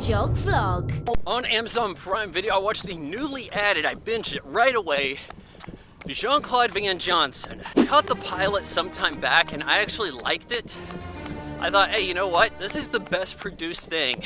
Jog Vlog. On Amazon Prime Video, I watched the newly added, I binged it right away, Jean-Claude Van Johnson. I caught the pilot sometime back and I actually liked it. I thought, hey, you know what? This is the best produced thing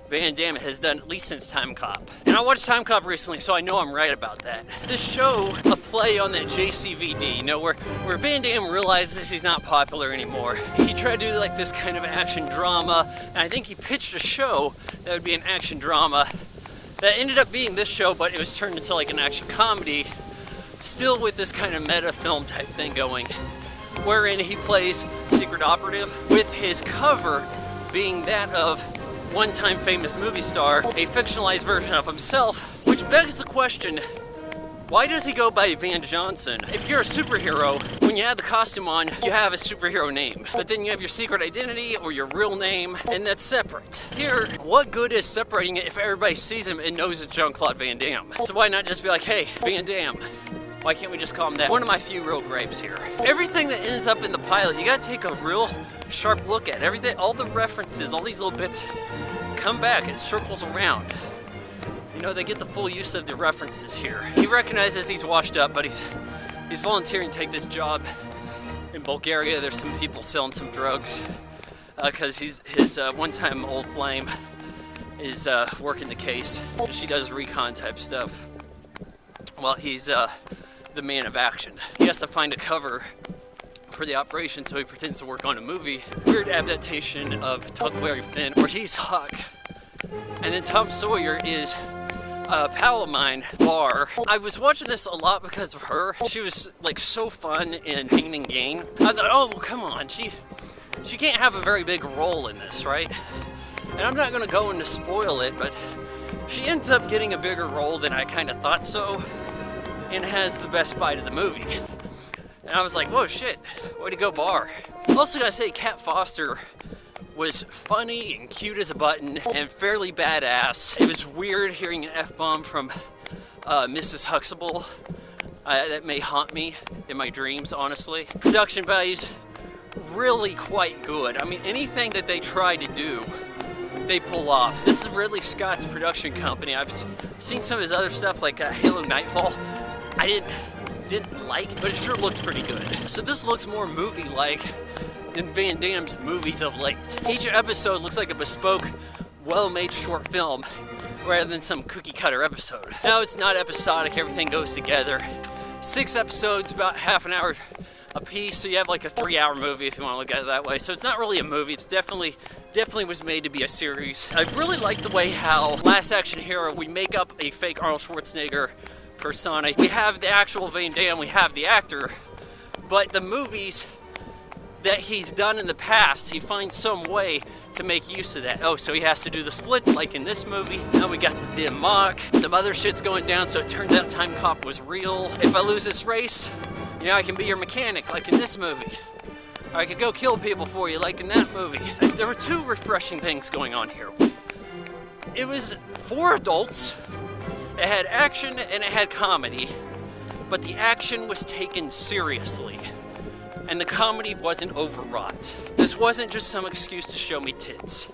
Van Damme has done, at least since Time Cop. And I watched Time Cop recently, so I know I'm right about that. This show, a play on that JCVD, you know, where Van Damme realizes he's not popular anymore. He tried to do like this kind of action drama, and I think he pitched a show that would be an action drama that ended up being this show, but it was turned into like an action comedy, still with this kind of meta film type thing going, wherein he plays secret operative, with his cover being that of one-time famous movie star, a fictionalized version of himself, which begs the question, why does he go by Van Johnson? If you're a superhero, when you have the costume on, you have a superhero name, but then you have your secret identity or your real name, and that's separate. Here, what good is separating it if everybody sees him and knows it's Jean-Claude Van Damme? So why not just be like, hey, Van Damme? Why can't we just call him that? One of my few real gripes here. Everything that ends up in the pilot, you gotta take a real sharp look at. Everything, all the references, all these little bits come back, it circles around. You know, they get the full use of the references here. He recognizes he's washed up, but he's volunteering to take this job in Bulgaria. There's some people selling some drugs because his one-time old flame is working the case. She does recon type stuff. Well, he's the man of action. He has to find a cover for the operation, so he pretends to work on a movie. Weird adaptation of Huckleberry Finn, where he's Huck, and then Tom Sawyer is a pal of mine, Bar. I was watching this a lot because of her. She was like so fun in Pain and Gain. I thought, oh, come on, she can't have a very big role in this, right? And I'm not gonna go into spoil it, but she ends up getting a bigger role than I kind of thought so, and has the best fight of the movie. And I was like, whoa, shit, way to go, Bar. Also gotta say, Kat Foster was funny and cute as a button and fairly badass. It was weird hearing an F-bomb from Mrs. Huxtable. That may haunt me in my dreams, honestly. Production values, really quite good. I mean, anything that they try to do, they pull off. This is Ridley Scott's production company. I've seen some of his other stuff like Halo Nightfall. I didn't like, but it sure looked pretty good. So this looks more movie-like than Van Damme's movies of late. Each episode looks like a bespoke, well-made short film rather than some cookie-cutter episode. Now it's not episodic, everything goes together. 6 episodes, about half an hour a piece, so you have like a 3-hour movie if you want to look at it that way. So it's not really a movie, it's definitely was made to be a series. I really like the way how Last Action Hero, we make up a fake Arnold Schwarzenegger persona. We have the actual Van Damme, we have the actor, but the movies that he's done in the past, he finds some way to make use of that. Oh, so he has to do the splits like in this movie. Now we got the dim mock. Some other shit's going down, so it turns out Time Cop was real. If I lose this race, you know, I can be your mechanic like in this movie. Or I could go kill people for you like in that movie. There were 2 refreshing things going on here. It was for adults. It had action and it had comedy, but the action was taken seriously, and the comedy wasn't overwrought. This wasn't just some excuse to show me tits.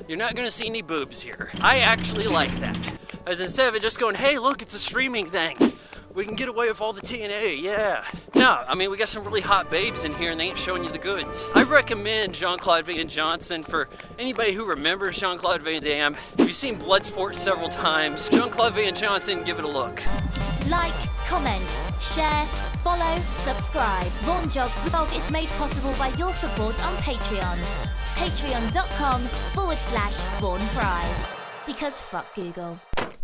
You're not gonna see any boobs here. I actually like that. As instead of it just going, hey, look, it's a streaming thing. We can get away with all the TNA, yeah. No, I mean, we got some really hot babes in here and they ain't showing you the goods. I recommend Jean-Claude Van Johnson for anybody who remembers Jean-Claude Van Damme. If you've seen Bloodsport several times, Jean-Claude Van Johnson, give it a look. Like, comment, share, follow, subscribe. Vaughn Jog Vlog is made possible by your support on Patreon. Patreon.com/Vaughn Fry. Because fuck Google.